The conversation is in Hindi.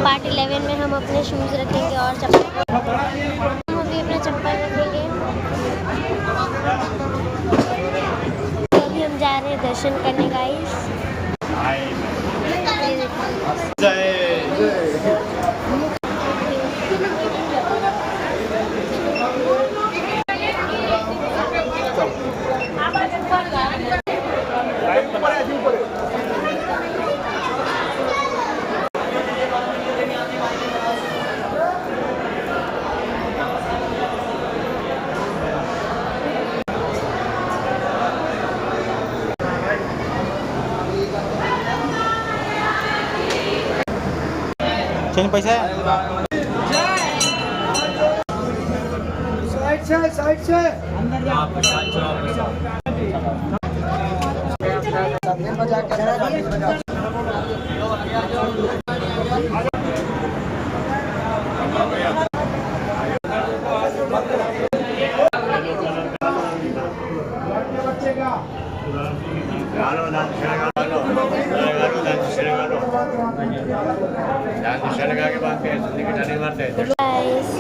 पार्ट 11 में हम अपने शूज़ रखेंगे और चप्पल, हम अभी अपना चप्पल रखेंगे। तो अभी हम जा रहे हैं दर्शन करने गाइस। चल पैसा साइड से के बाद